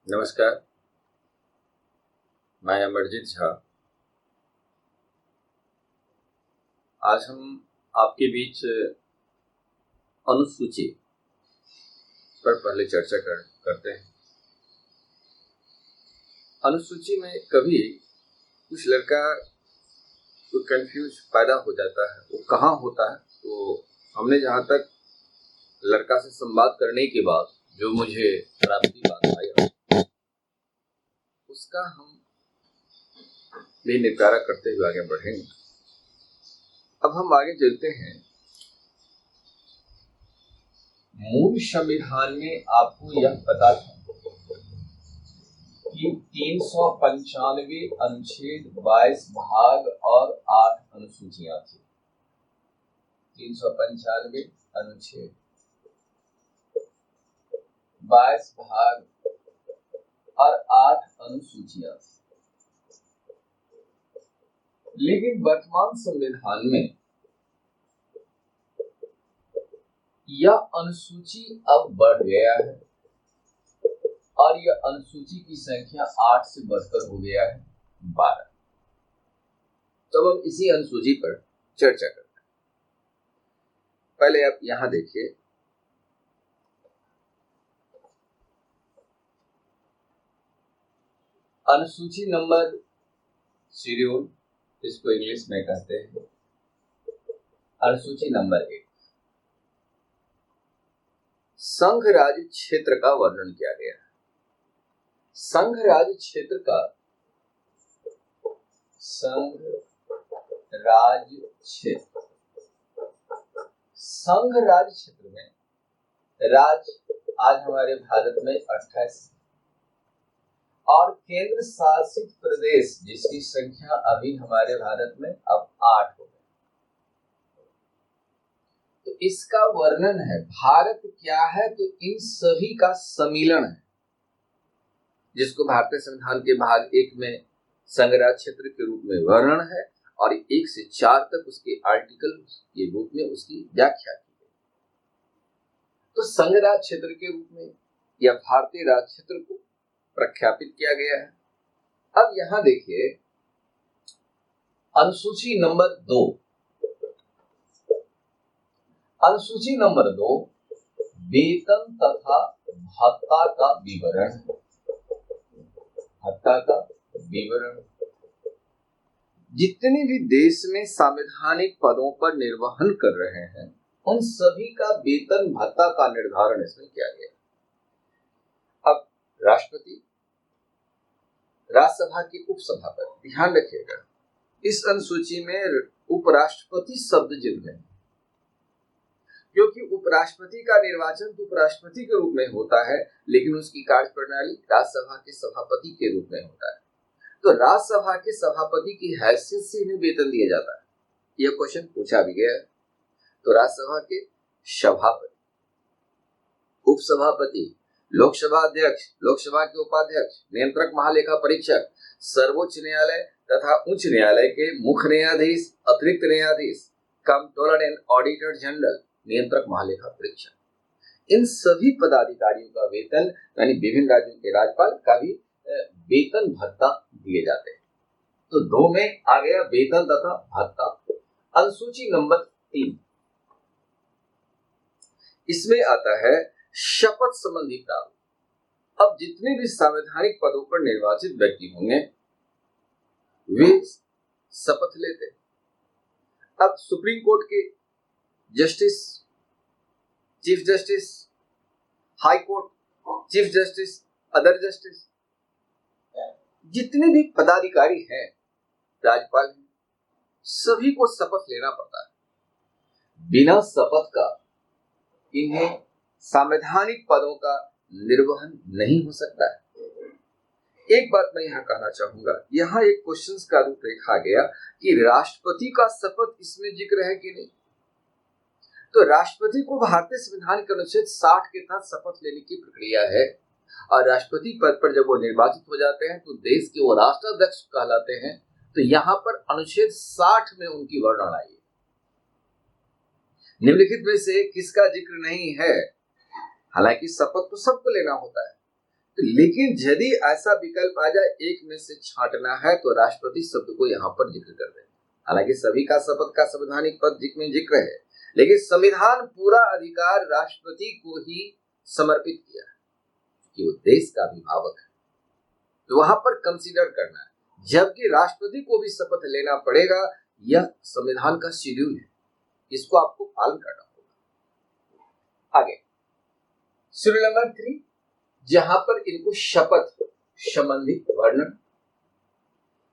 नमस्कार, मैं अमरजीत झा। आज हम आपके बीच अनुसूची पर पहले चर्चा करते हैं। अनुसूची में कभी कुछ लड़का को कंफ्यूज पैदा हो जाता है, वो कहाँ होता है। तो हमने जहाँ तक लड़का से संवाद करने के बाद जो मुझे प्राप्ति बात आई, उसका हम भी निपटारा करते हुए आगे बढ़ेंगे। अब हम आगे चलते हैं। मूल संविधान में आपको यह पता था कि 395 अनुच्छेद 22 भाग और 8 अनुसूचियां थी। 395 अनुच्छेद 22 भाग और 8 अनुसूचियां थी। लेकिन वर्तमान संविधान में यह अनुसूची अब बढ़ गया है और यह अनुसूची की संख्या 8 से बढ़कर हो गया है 12। तो हम इसी अनुसूची पर चर्चा करते हैं। पहले आप यहां देखिए, अनुसूची नंबर शेड्यूल, इसको इंग्लिश में कहते हैं। अनुसूची नंबर 1, संघ राज्य क्षेत्र का वर्णन किया गया है। संघ राज्य क्षेत्र का, संघ राज्य क्षेत्र, संघ राज्य क्षेत्र में राज्य आज हमारे भारत में 28 और केंद्र शासित प्रदेश जिसकी संख्या अभी हमारे भारत में अब 8 हो गई। तो इसका वर्णन है, भारत क्या है, तो इन सभी का सम्मिलन है, जिसको भारतीय संविधान के भाग 1 में संघ राज्य क्षेत्र के रूप में वर्णन है और 1 से 4 तक उसके आर्टिकल के रूप में उसकी व्याख्या की गई। तो संघ राज्य क्षेत्र के रूप में या भारतीय राज्य क्षेत्र को प्रख्यापित किया गया है। अब यहां देखिए, अनुसूची नंबर 2, अनुसूची नंबर 2 वेतन तथा भत्ता का विवरण, भत्ता का विवरण। जितने भी देश में संवैधानिक पदों पर निर्वहन कर रहे हैं उन सभी का वेतन भत्ता का निर्धारण इसमें किया गया। अब राष्ट्रपति, राज्यसभा के उपसभापति, ध्यान रखिएगा इस अनुसूची में उपराष्ट्रपति शब्द जिक्र नहीं, क्योंकि उपराष्ट्रपति का निर्वाचन तो उपराष्ट्रपति के रूप में होता है, लेकिन उसकी कार्यप्रणाली राज्यसभा के सभापति के रूप में होता है। तो राज्यसभा के सभापति की हैसियत से इन्हें वेतन दिया जाता है। यह क्वेश्चन पूछा भी गया है। तो राज्यसभा के सभापति, उपसभापति, लोकसभा अध्यक्ष, लोकसभा के उपाध्यक्ष, नियंत्रक महालेखा परीक्षक, सर्वोच्च न्यायालय तथा उच्च न्यायालय के मुख्य न्यायाधीश, अतिरिक्त न्यायाधीश, कंट्रोलर एंड ऑडिटर जनरल, नियंत्रक महालेखा परीक्षक, इन सभी पदाधिकारियों का वेतन यानी विभिन्न राज्यों के राज्यपाल का भी वेतन भत्ता दिए जाते हैं। तो 2 में आ गया वेतन तथा भत्ता। अनुसूची नंबर 3, इसमें आता है शपथ संबंधी प्रावधान। अब जितने भी संवैधानिक पदों पर निर्वाचित व्यक्ति होंगे वे शपथ लेते हैं। अब सुप्रीम कोर्ट के justice, chief justice, high court chief justice, other justice, जितने भी पदाधिकारी हैं, राज्यपाल हैं, सभी को शपथ लेना पड़ता है। बिना शपथ का इन्हें संवैधानिक पदों का निर्वहन नहीं हो सकता है। एक बात मैं यहाँ कहना चाहूंगा, यहाँ एक क्वेश्चन का रूप रेखा गया कि राष्ट्रपति का शपथ इसमें जिक्र है कि नहीं। तो राष्ट्रपति को भारतीय संविधान के अनुच्छेद 60 के तहत शपथ लेने की प्रक्रिया है और राष्ट्रपति पद पर जब वो निर्वाचित हो जाते हैं तो देश के वो राष्ट्राध्यक्ष कहलाते हैं। तो यहाँ पर अनुच्छेद 60 में उनकी वर्णन आई है। निम्नलिखित में से किसका जिक्र नहीं है? हालांकि शपथ तो सबको लेना होता है, लेकिन यदि ऐसा विकल्प आ जाए एक में से छांटना है तो राष्ट्रपति शब्द को यहाँ पर जिक्र कर दें। हालांकि सभी का शपथ का संवैधानिक पद में जिक्र है, लेकिन संविधान पूरा अधिकार राष्ट्रपति को ही समर्पित किया है कि वो देश का अभिभावक है, तो वहां पर कंसीडर करना है, जबकि राष्ट्रपति को भी शपथ लेना पड़ेगा। यह संविधान का शेड्यूल है, इसको आपको पालन करना होगा। आगे शेड्यूल नंबर 3, जहां पर इनको शपथ संबंधी वर्णन।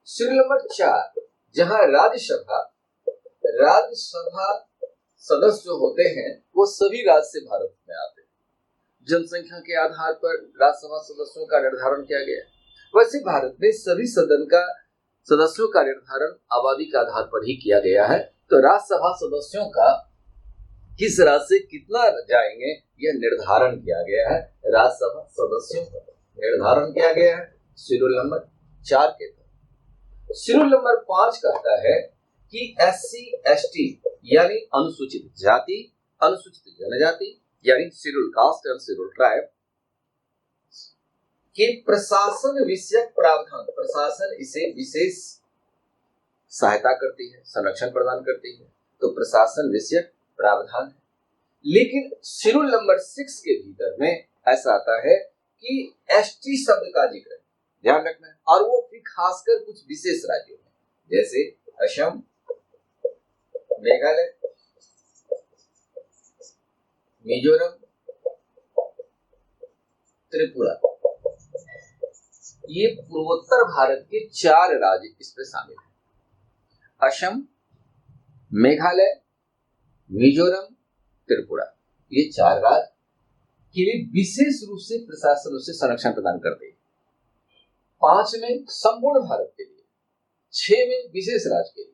शेड्यूल नंबर 4, जहां राज्यसभा सदस्य जो होते हैं वो सभी राज्य से भारत में आते हैं। जनसंख्या के आधार पर राज्यसभा सदस्यों का निर्धारण किया गया है। वैसे भारत में सभी सदन का सदस्यों का निर्धारण आबादी के आधार पर ही किया गया है। तो राज्यसभा सदस्यों का किस राज्य से कितना जाएंगे यह निर्धारण किया गया है, राज्यसभा सदस्यों का निर्धारण किया गया है शेड्यूल नंबर 4 के तहत। शेड्यूल नंबर 5 कहता है कि SC ST यानी अनुसूचित जाति, अनुसूचित जनजाति यानी schedule caste and schedule tribe के प्रशासन विषयक प्रावधान, प्रशासन इसे विशेष सहायता करती है, संरक्षण प्रदान करती है, तो प्रशासन विषयक प्रावधान है। लेकिन शेड्यूल नंबर 6 के भीतर में ऐसा आता है कि ST शब्द का जिक्र ध्यान रखना है, और वो फिर खासकर कुछ विशेष राज्यों में, जैसे असम, मेघालय, मिजोरम, त्रिपुरा, ये पूर्वोत्तर भारत के 4 राज्य इसमें शामिल हैं। असम, मेघालय, मिजोरम, त्रिपुरा, ये 4 राज्य के लिए विशेष रूप से प्रशासन उसे संरक्षण प्रदान करते हैं। 5 में संपूर्ण भारत के लिए, 6 में विशेष राज्य के लिए।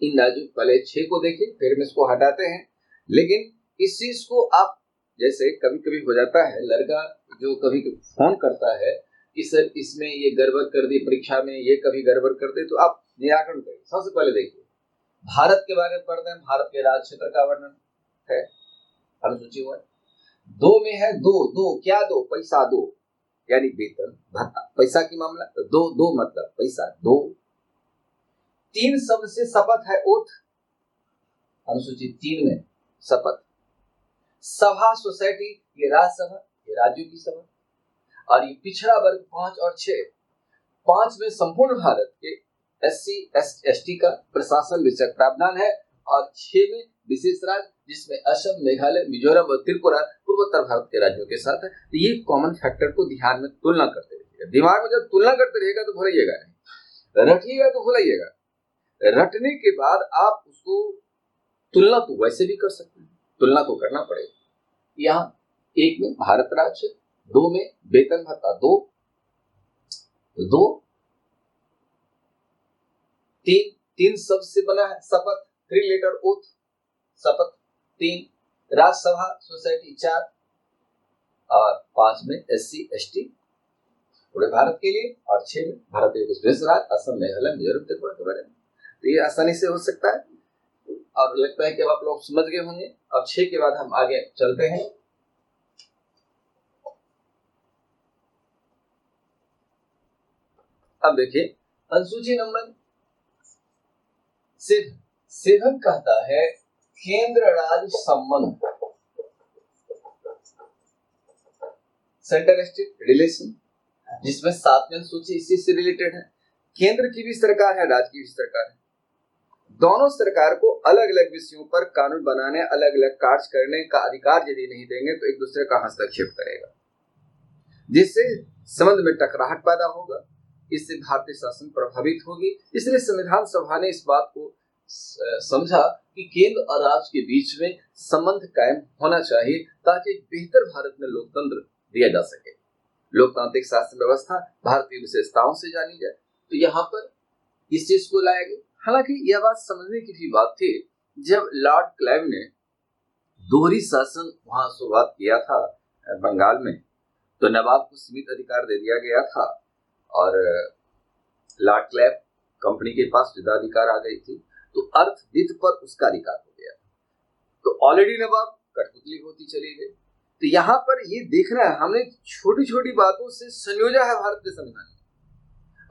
इन राज्यों पहले 6 को देखें, फिर में इसको हटाते हैं। लेकिन इस चीज को आप, जैसे कभी कभी हो जाता है, लड़का जो कभी फोन करता है कि सर इसमें ये गड़बड़ कर दी परीक्षा में, ये कभी गड़बड़ कर दे, तो आप निराकरण करिए। सबसे पहले देखिए भारत के बारे में पढ़ते हैं, भारत के राज्य क्षेत्र का वर्णन है, अनुसूची 1। 2 में है दो क्या दो, पैसा दो यानी वेतन भत्ता, पैसा की मामला, तो दो मतलब पैसा दो। 3 शब्द से शपथ है ओथ, अनुसूची 3 में शपथ। सभा सोसाइटी ये राज्यसभा, ये राज्यों की सभा। और ये पिछड़ा वर्ग 5 और 6। 5 में संपूर्ण भारत के SC ST का प्रशासन विषयक प्रावधान है, और 6 में विशेष राज्य जिसमें असम, मेघालय, मिजोरम और त्रिपुरा पूर्वोत्तर भारत के राज्यों के साथ है। तो ये कॉमन फैक्टर को ध्यान में तुलना करते रहिएगा। दिमाग में जब तुलना करते रहेगा तो भूलिएगा नहीं, रटिएगा तो भूलिएगा। रटने के बाद आप उसको तुलना तो वैसे भी कर सकते हैं, तुलना तो करना पड़ेगा। यहाँ 1 में भारत राज्य, 2 में वेतन भत्ता 2, 3 शब्द से बना है शपथ, 3 लेटर ओथ, शपथ 3, राज्यसभा सोसाइटी 4, और 5 में SC ST पूरे भारत के लिए, और 6 में भारत के विशेष राज्य असम, मेघालय, मिजोरम, त्रिपुरा के बारे में। तो ये आसानी से हो सकता है, और लगता है कि अब आप लोग समझ गए होंगे। अब 6 के बाद हम आगे चलते हैं। अब देखिए अनुसूची नंबर 7 कहता है केंद्र राज्य संबंध, सेंट्रल स्टेट रिलेशन, जिसमें 7वीं अनुसूची इसी से रिलेटेड है। केंद्र की भी सरकार है, राज्य की भी सरकार है। दोनों सरकार को अलग अलग विषयों पर कानून बनाने, अलग अलग कार्य करने का अधिकार यदि नहीं देंगे तो एक दूसरे का हस्तक्षेप करेगा, जिससे संबंध में टकराहट पैदा होगा, इससे भारतीय शासन प्रभावित होगी। इसलिए संविधान सभा ने इस बात को समझा कि केंद्र और राज्य के बीच में संबंध कायम होना चाहिए, ताकि एक बेहतर भारत में लोकतंत्र दिया जा सके, लोकतांत्रिक शासन व्यवस्था भारतीय विशेषताओं से जानी जाए। तो यहाँ पर इस चीज को लाया गया। हालांकि यह बात समझने की भी बात थी, जब लॉर्ड क्लाइव ने दोहरी शासन वहां शुरुआत किया था बंगाल में, तो नवाब को सीमित अधिकार दे दिया गया था, और लॉर्ड क्लाइव कंपनी के पास विधाधिकार आ गई थी, तो अर्थविद पर उसका अधिकार हो गया। तो ऑलरेडी नवाब कठपुतली होती चली गई। तो यहाँ पर ये देखना है, हमने छोटी छोटी बातों से संयोजा है भारत के संविधान में।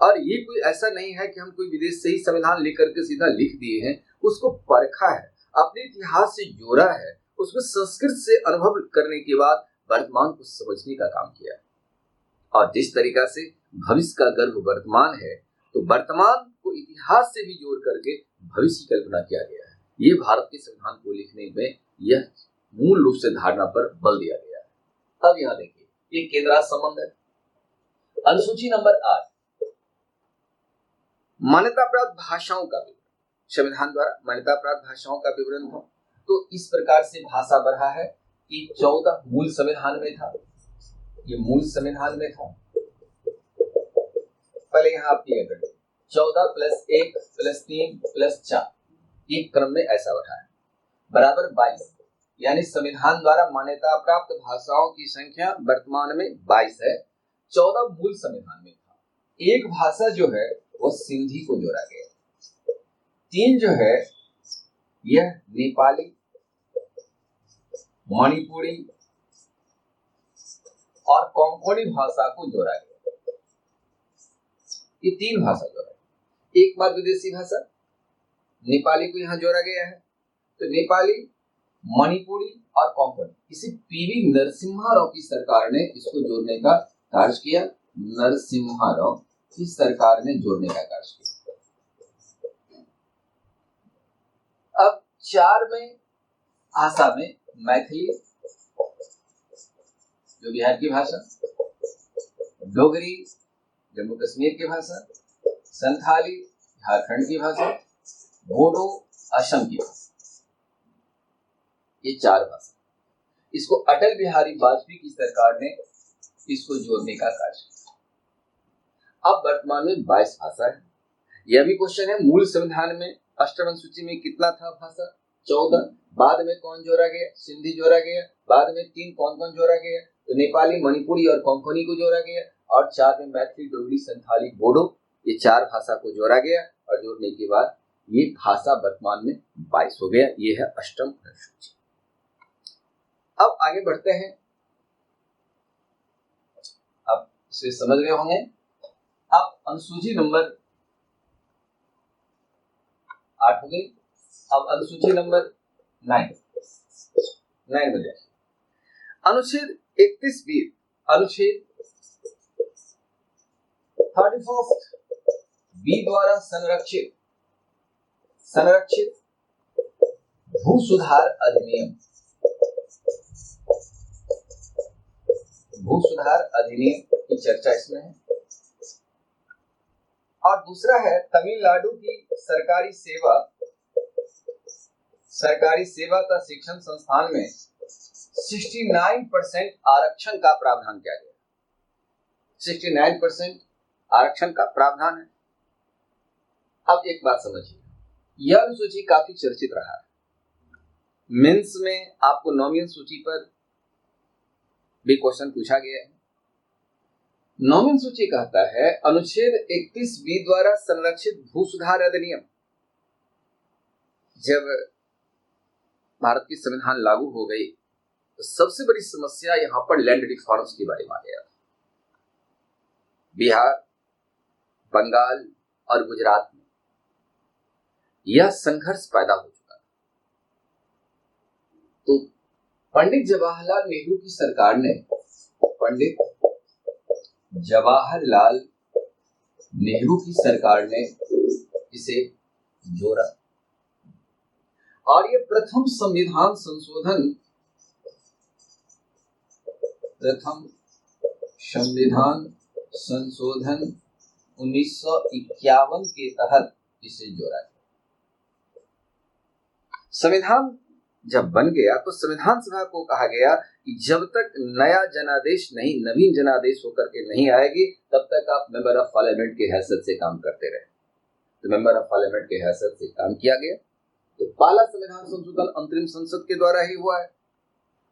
और ये कोई ऐसा नहीं है कि हम कोई विदेश से ही संविधान लेकर के सीधा लिख दिए हैं, उसको परखा है, अपने इतिहास से जोड़ा है, उसमें संस्कृत से अनुभव करने के बाद वर्तमान को समझने का काम किया। और जिस तरीका से भविष्य का गर्भ वर्तमान है, तो वर्तमान को इतिहास से भी जोड़ करके भविष्य की कल्पना किया गया है। ये भारत के संविधान को लिखने में यह मूल रूप से धारणा पर बल दिया गया है। अब यहाँ देखिए, ये केंद्रांश संबंध है। अनुसूची नंबर 8, मान्यता प्राप्त भाषाओं का विवरण। संविधान द्वारा मान्यता प्राप्त भाषाओं का विवरण था। तो इस प्रकार से भाषा बढ़ा है कि 14 मूल संविधान में था, ये मूल संविधान में था। पहले यहाँ आप क्लियर कर 14 + 1 + 3 + 4, एक क्रम में ऐसा बढ़ा है, बराबर 22। यानी संविधान द्वारा मान्यता प्राप्त भाषाओं की संख्या वर्तमान में 22 है। 14 मूल संविधान में था। एक भाषा जो है वो सिंधी को जोड़ा गया, 3 जो है यह नेपाली, मणिपुरी और कोंकणी भाषा को जोड़ा गया। ये 3 भाषा जोड़ा गया। एक बार विदेशी भाषा नेपाली को यहाँ जोड़ा गया है, तो नेपाली, मणिपुरी और कोंकणी, इसे पीवी नरसिम्हा राव की सरकार ने इसको जोड़ने का कार्य किया। नरसिम्हा राव की सरकार ने जोड़ने का कार्य किया। अब 4 में भाषा में मैथिली जो बिहार की भाषा, डोगरी जम्मू कश्मीर की भाषा, संथाली झारखंड की भाषा, बोडो असम की भाषा, ये 4 भाषा। इसको अटल बिहारी वाजपेयी की सरकार ने इसको जोड़ने का कार्य किया। अब वर्तमान में 22 भाषा है। यह भी क्वेश्चन है, मूल संविधान में अष्टम अनुसूची में कितना था भाषा? 14। बाद में कौन जोड़ा गया? सिंधी जोड़ा गया। बाद में 3 कौन कौन जोड़ा गया? तो नेपाली, मणिपुरी और कोंकणी को जोड़ा गया। और 4 में मैथिली, डोगरी, संथाली, बोडो, ये 4 भाषा को जोड़ा गया। और जोड़ने के बाद ये भाषा वर्तमान में 22 हो गया। ये है अष्टम अनुसूची। अब आगे बढ़ते हैं। अब इसे समझ गए होंगे। अब अनुसूची नंबर 8 हो गई। अब अनुसूची नंबर 9 में जाए। अनुच्छेद 31B, अनुच्छेद 31B द्वारा संरक्षित भू सुधार अधिनियम, भू सुधार अधिनियम की चर्चा इसमें है। और दूसरा है तमिलनाडु की सरकारी सेवा तथा शिक्षण संस्थान में 69% आरक्षण का प्रावधान किया गया। 69% आरक्षण का प्रावधान है। अब एक बात समझिए, यह अनुसूची काफी चर्चित रहा है। मेंस में आपको 9वीं सूची पर भी क्वेश्चन पूछा गया है। 9वीं सूची कहता है अनुच्छेद 31B द्वारा संरक्षित भू सुधार अधिनियम। जब भारत की संविधान लागू हो गई तो सबसे बड़ी समस्या यहाँ पर लैंड रिफॉर्म्स के बारे में आ गया। बिहार, बंगाल और गुजरात में यह संघर्ष पैदा हो चुका। तो पंडित जवाहरलाल नेहरू की सरकार ने, पंडित जवाहरलाल नेहरू की सरकार ने इसे जोड़ा। और ये प्रथम संविधान संशोधन 1951 के तहत इसे जोड़ा गया। संविधान जब बन गया तो संविधान सभा को कहा गया कि जब तक नया जनादेश नहीं, नवीन जनादेश होकर के नहीं आएगी, तब तक आप मेंबर ऑफ पार्लियामेंट के हैसियत से काम करते रहे। तो मेंबर ऑफ पार्लियामेंट के हैसियत से काम किया गया। तो पहला संविधान संशोधन अंतरिम संसद के द्वारा ही हुआ है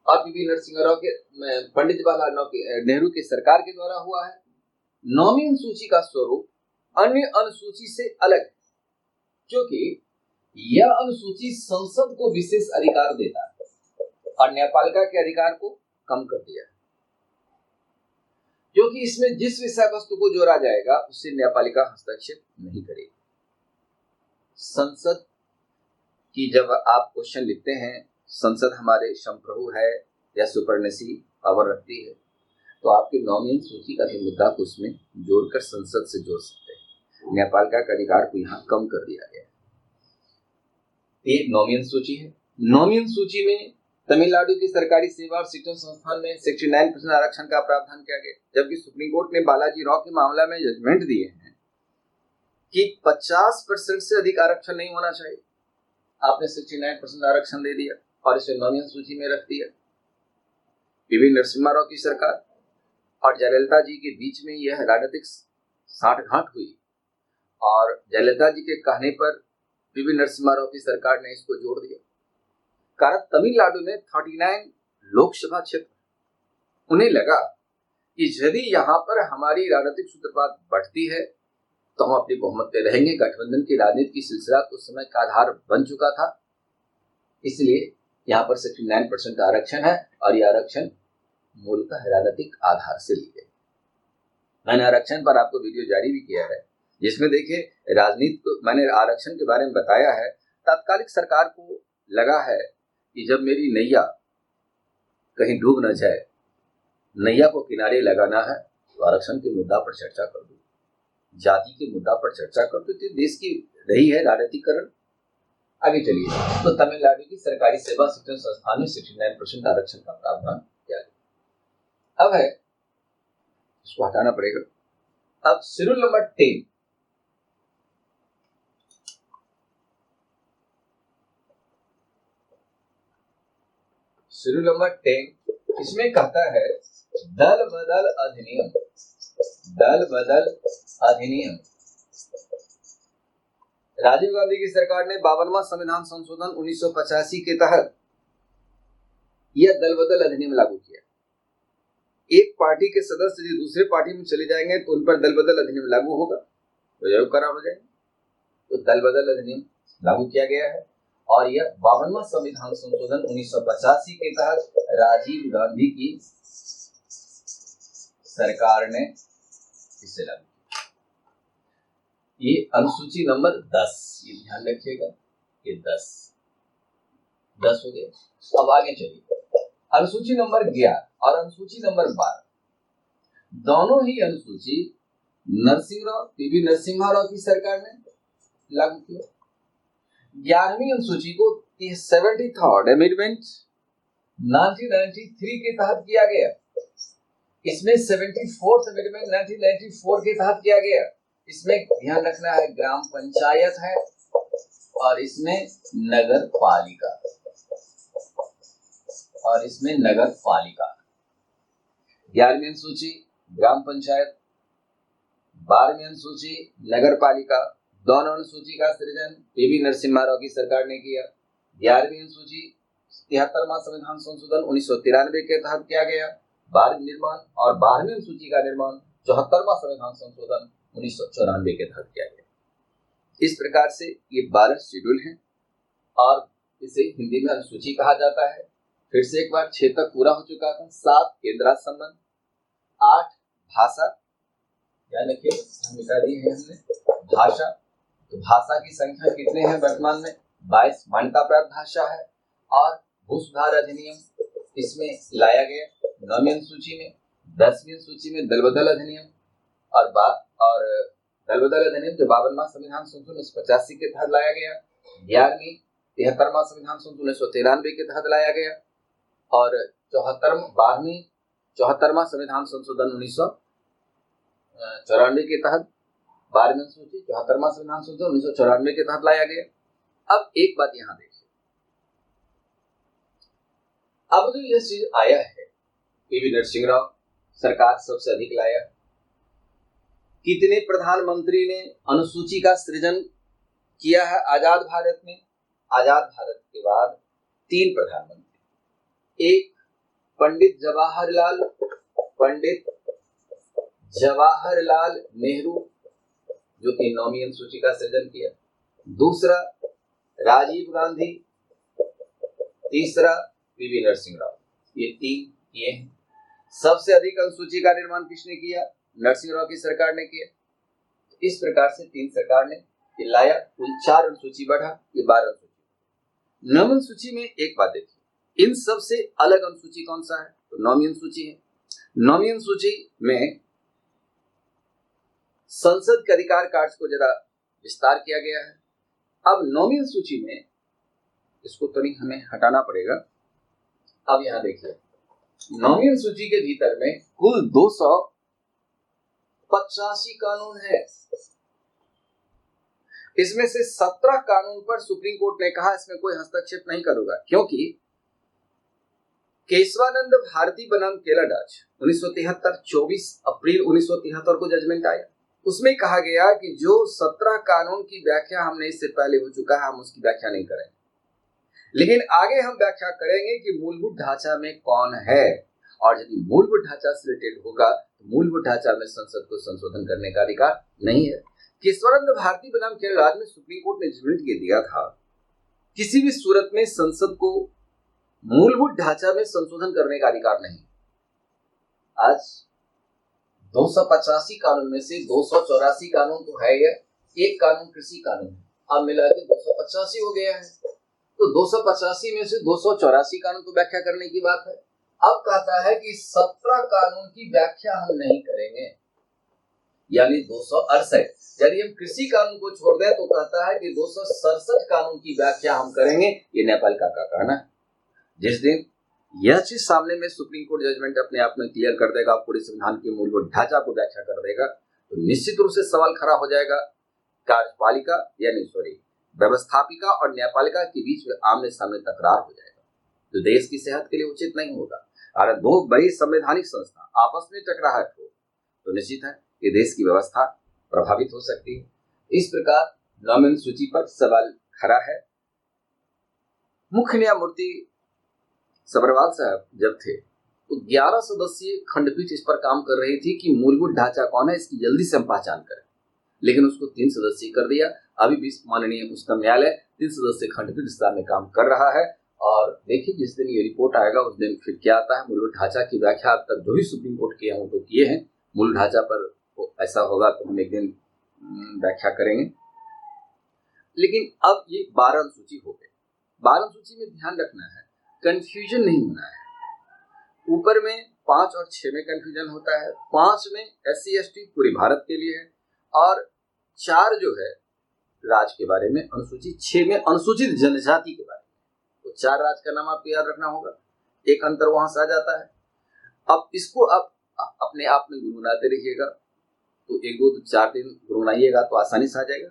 और पीवी नरसिम्हा राव के, पंडित जवाहरलाल नेहरू की सरकार के द्वारा हुआ है। 9वीं अनुसूची का स्वरूप अन्य अनुसूची से अलग है, क्योंकि यह अनुसूची संसद को विशेष अधिकार देता है और न्यायपालिका के अधिकार को कम कर दिया है, क्योंकि इसमें जिस विषय वस्तु को जोड़ा जाएगा उससे न्यायपालिका हस्तक्षेप नहीं करेगी। संसद की जब आप क्वेश्चन लिखते हैं, संसद हमारे संप्रभु है या सुपरनेसी पावर रखती है, तो आपके नॉमिनल सूची का भी मुद्दा को उसमें जोड़कर संसद से जोड़ सकते हैं। न्यायपालिका के अधिकार को यहाँ कम कर दिया गया है। ये नॉमिनल सूची है। नॉमिनल सूची में तमिलनाडु की सरकारी सेवा और शिक्षण संस्थान में 69% आरक्षण का प्रावधान किया गया, जबकि सुप्रीम कोर्ट ने बालाजी राव के मामला में जजमेंट दिए हैं कि 50% से अधिक आरक्षण नहीं होना चाहिए। आपने 69% आरक्षण दे दिया और इसे नॉमिनल सूची में रख दिया। पीवी नरसिम्हा राव की सरकार और जयललिता जी के बीच में यह राजनीतिक साठगांठ हुई और जयललिता जी के कहने पर पीवी नरसिम्हा राव की सरकार ने इसको जोड़ दिया। कारण तमिलनाडु में 39 लोकसभा क्षेत्र, उन्हें लगा कि यदि यहाँ पर हमारी राजनीतिक सूत्रपात बढ़ती है तो हम अपनी बहुमत पे रहेंगे। गठबंधन की राजनीति की सिलसिला उस समय का आधार बन चुका था, इसलिए यहाँ पर 69% का आरक्षण है और यह आरक्षण मूलतः राजनीतिक आधार से ली गई। मैंने आरक्षण पर आपको वीडियो जारी भी किया है, जिसमें देखिए राजनीति को मैंने आरक्षण के बारे में बताया है। तात्कालिक सरकार को लगा है कि जब मेरी नैया कहीं डूब न जाए, नैया को किनारे लगाना है, तो आरक्षण के मुद्दा पर चर्चा कर दो, जाति के मुद्दा पर चर्चा कर दो। तो देश की रही है राजनीतिकरण। आगे चलिए, तो तमिलनाडु की सरकारी सेवा शिक्षण संस्थान में 69% आरक्षण का प्रावधान किया गया। अब है, इसको हटाना पड़ेगा। अब शेड्यूल नंबर 10, शेड्यूल नंबर 10 इसमें कहता है दल बदल अधिनियम। दल बदल अधिनियम, राजीव गांधी की सरकार ने 52वां संविधान संशोधन 1985 के तहत यह दल बदल अधिनियम लागू किया। एक पार्टी के सदस्य यदि दूसरे पार्टी में चले जाएंगे तो उन पर दल बदल अधिनियम लागू होगा, तो जरूर करार हो जाएंगे। तो दल बदल अधिनियम लागू किया गया है और यह 52वां संविधान संशोधन 1985 के तहत राजीव गांधी की सरकार ने इसे लागू किया। ये अनुसूची नंबर 10, ये ध्यान रखिएगा, ये 10 हो गया। अब आगे चलिए, अनुसूची नंबर 11 और अनुसूची नंबर 12, दोनों ही अनुसूची पीवी नरसिम्हा राव की सरकार ने लागू किया। 11वीं अनुसूची को 73rd अमेंडमेंट 1993 के तहत किया गया। इसमें 74th अमेंडमेंट 1994 के तहत किया गया। इसमें ध्यान रखना है ग्राम पंचायत है और इसमें नगर पालिका, और इसमें नगर पालिका। 11वीं अनुसूची ग्राम पंचायत, 12वीं अनुसूची नगर पालिका, दोनों अनुसूची का सृजन पीवी नरसिम्हा राव की सरकार ने किया। 11वीं अनुसूची 73वां संविधान संशोधन 1993 के तहत किया गया। 12वीं निर्माण और 12वीं अनुसूची का निर्माण 74वां संविधान संशोधन 1994 के तहत किया गया। इस प्रकार से ये 12 शेड्यूल हैं और इसे हिंदी में अनुसूची कहा जाता है। फिर से एक बार 6 तक पूरा हो चुका था। 7 केंद्र संबंध, 8 भाषा, यानी कि मिटा दी है हमने भाषा। तो भाषा की संख्या कितने हैं वर्तमान में? 22 मान्यता प्राप्त भाषा है। और भू सुधार अधिनियम इसमें लाया गया 9वीं अनुसूची में। 10वीं अनुसूची में दल बदल अधिनियम और दल बदल अधिनियम जो 52वां संविधान संशोधन 1985 के तहत लाया गया। 11वीं 73वां संविधान संशोधन 1993 के तहत लाया गया और 74वां संविधान संशोधन 1994 के तहत 12वीं अनुसूची 74वां संविधान संशोधन 1994 के तहत लाया गया। अब एक बात यहां देखिए, अब जो यह चीज आया है पीवी नरसिम्हा राव सरकार सबसे अधिक लाया। कितने प्रधानमंत्री ने अनुसूची का सृजन किया है आजाद भारत में? आजाद भारत के बाद 3 प्रधानमंत्री, एक पंडित जवाहरलाल नेहरू जो कि 9वीं अनुसूची का सृजन किया, दूसरा राजीव गांधी, तीसरा पीवी नरसिम्हा राव। ये 3 किए हैं। सबसे अधिक अनुसूची का निर्माण किसने किया? नरसिंह राव की सरकार ने किया। इस प्रकार से 3 सरकार ने लाया, कुल 4 अनुसूची बढ़ा, ये 12 अनुसूची। नवम अनुसूची में एक बात देखिए, इन सब से अलग अनुसूची कौन सा है? तो नौवीं अनुसूची है। नौवीं अनुसूची में संसद के अधिकार कार्य को जरा विस्तार किया गया है। अब नौवीं अनुसूची में इसको तो नहीं, हमें हटाना पड़ेगा। अब यहां देखिए, नौवीं अनुसूची के भीतर में कुल 285 कानून है। इसमें से 17 कानून पर सुप्रीम कोर्ट ने कहा इसमें कोई हस्तक्षेप नहीं करूंगा, क्योंकि केशवानंद भारती बनाम केलाडाच 1973 24 अप्रैल 1973 को जजमेंट आया। उसमें कहा गया कि जो 17 कानून की व्याख्या हमने इससे पहले हो चुका है, हम उसकी व्याख्या नहीं करेंगे, लेकिन आगे हम व्याख्या करेंगे कि मूलभूत ढांचा में कौन है, और यदि मूलभूत ढांचा से रिलेटेड होगा तो मूलभूत ढांचा में संसद को संशोधन करने का अधिकार नहीं है। केशवानंद भारती बनाम केलाडाच में सुप्रीम कोर्ट ने जजमेंट ये दिया था, किसी भी सूरत में संसद को मूलभूत ढांचा में संशोधन करने का अधिकार नहीं। आज 285 कानून में से 284 कानून तो है, एक कानून कृषि कानून है, अब मिला के 285 हो गया है। तो 285 में से 284 कानून तो व्याख्या करने की बात है। अब कहता है कि 17 कानून की व्याख्या हम नहीं करेंगे, यानी 268। यदि हम कृषि कानून को छोड़ दें तो कहता है कि 267 कानून की व्याख्या हम करेंगे। ये नेपाल का कहना है। जिस दिन यह चीज सामने में सुप्रीम कोर्ट जजमेंट अपने आप में क्लियर कर देगा, पूरे संविधान के मूलभूत ढांचा को व्याख्या कर देगा, तो निश्चित रूप से सवाल खड़ा हो जाएगा, कार्यपालिका यानी व्यवस्थापिका और न्यायपालिका के बीच में आमने सामने तकरार हो जाएगा, जो देश की सेहत के लिए उचित नहीं होगा। अगर दो बड़ी संवैधानिक संस्था आपस में टकराहट हो तो निश्चित है कि देश की व्यवस्था प्रभावित हो सकती है। इस प्रकार नौवीं सूची पर सवाल खड़ा है। मुख्य न्यायमूर्ति सब्रवाल साहब जब थे तो 11 सदस्यीय खंडपीठ इस पर काम कर रही थी कि मूलभूत ढांचा कौन है, इसकी जल्दी से हम पहचान करें, लेकिन उसको 3 सदस्यीय कर दिया। अभी भी माननीय उच्चतम न्यायालय 3 सदस्यीय खंडपीठ इस में काम कर रहा है, और देखिए जिस दिन ये रिपोर्ट आएगा उस दिन फिर क्या आता है। मूलभूत ढांचा की व्याख्या अब तक जो भी सुप्रीम कोर्ट किए हों तो किए हैं, मूल ढांचा पर ऐसा होगा तो हम एक दिन व्याख्या करेंगे। लेकिन अब ये 12 अनुसूची हो गई। 12 अनुसूची में ध्यान रखना है, कंफ्यूजन नहीं होना है। ऊपर में 5 और 6 में कंफ्यूजन होता है। 5 में SC ST पूरे भारत के लिए है, और 4 जो है राज्य के बारे में अनुसूची, 6 में अनुसूचित जनजाति के बारे में। तो 4 राज्य का नाम आपको याद रखना होगा, एक अंतर वहां से आ जाता है। अब इसको आप अपने आप में गुनगुनाते रहिएगा, तो 1 2 4 दिन गुनगुनाइएगा तो आसानी से आ जाएगा।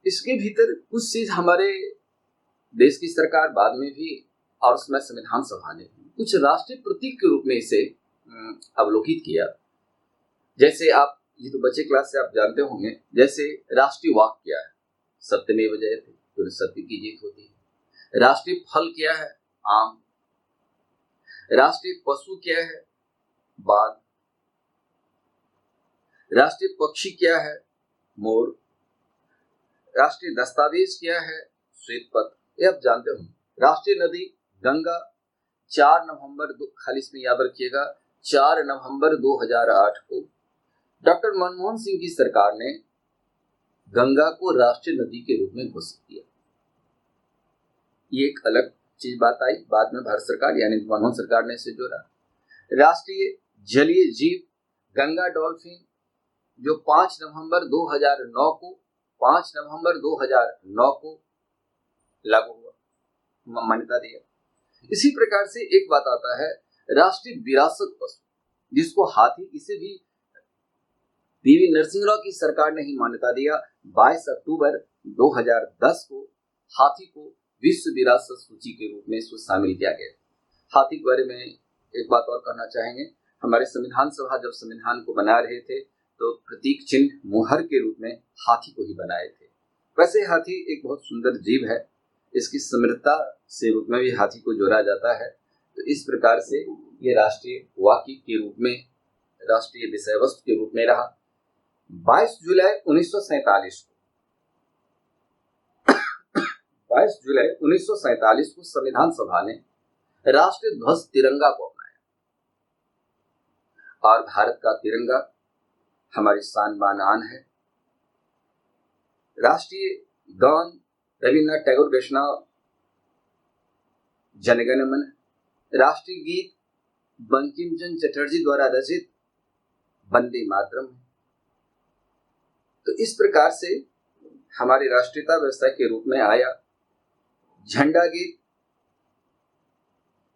इसके भीतर कुछ चीज हमारे देश की सरकार बाद में भी, और उसमें संविधान सभा ने कुछ राष्ट्रीय प्रतीक के रूप में इसे अवलोकित किया। जैसे आप ये तो बच्चे क्लास से आप जानते होंगे, जैसे राष्ट्रीय वाक्य क्या है? सत्यमेव जयते, तो सत्य की जीत होती है। राष्ट्रीय फल क्या है? आम। राष्ट्रीय पशु क्या है? बाघ। राष्ट्रीय पक्षी क्या है? मोर। राष्ट्रीय दस्तावेज क्या है? श्वेत पत्र। ये आप जानते हो। राष्ट्रीय नदी गंगा। 4 नवंबर खाली इसमें याद रखिएगा, 4 नवंबर 2008 को डॉक्टर मनमोहन सिंह की सरकार ने गंगा को राष्ट्रीय नदी के रूप में घोषित किया। ये एक अलग चीज बात आई, बाद में भारत सरकार यानी मनमोहन सरकार ने इसे जोड़ा। राष्ट्रीय जलीय जीव गंगा डॉल्फिन, जो 5 नवंबर 2009 को लागू हुआ, मान्यता दिया। इसी प्रकार से एक बात आता है राष्ट्रीय विरासत पशु, जिसको हाथी, इसे भी पीवी नरसिंह राव की सरकार ने ही मान्यता दिया। 22 अक्टूबर 2010 को हाथी को विश्व विरासत सूची के रूप में इसको शामिल किया गया। हाथी के बारे में एक बात और कहना चाहेंगे, हमारे संविधान सभा जब संविधान को बना रहे थे तो प्रतीक चिन्ह मुहर के रूप में हाथी को ही बनाए थे। वैसे हाथी एक बहुत सुंदर जीव है, इसकी समृद्धता से रूप में भी हाथी को जोड़ा जाता है। तो इस प्रकार से ये राष्ट्रीय वाक्य के रूप में, राष्ट्रीय विषय वस्तु के रूप में रहा। 22 जुलाई 1947 को संविधान सभा ने राष्ट्रीय ध्वज तिरंगा को अपनाया। और भारत का तिरंगा हमारी शान बान आन है। राष्ट्रीय गान रविन्द्रनाथ टैगोर के वैष्णव जनगण मन। राष्ट्रीय गीत बंकिम चंद्र चटर्जी द्वारा रचित वंदे मातरम। तो इस प्रकार से हमारी राष्ट्रीयता व्यवस्था के रूप में आया। झंडा गीत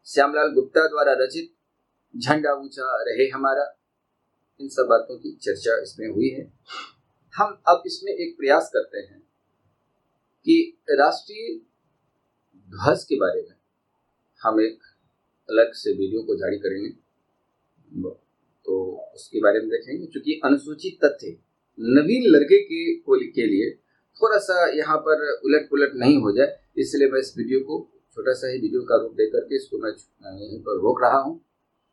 श्यामलाल गुप्ता द्वारा रचित झंडा ऊंचा रहे हमारा। इन सब बातों की चर्चा इसमें हुई है। हम अब इसमें एक प्रयास करते हैं कि राष्ट्रीय ध्वज के बारे में हम एक अलग से वीडियो को जारी करेंगे, तो उसके बारे में देखेंगे। क्योंकि अनुसूचित तथ्य नवीन लड़के के लिए थोड़ा सा यहाँ पर उलट पुलट नहीं हो जाए, इसलिए मैं इस वीडियो को छोटा सा ही वीडियो का रूप देकर के इसको मैं यहीं पर रोक रहा हूँ।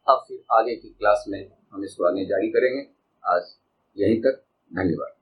अब फिर आगे की क्लास में हम इसको आगे जारी करेंगे। आज यहीं तक, धन्यवाद।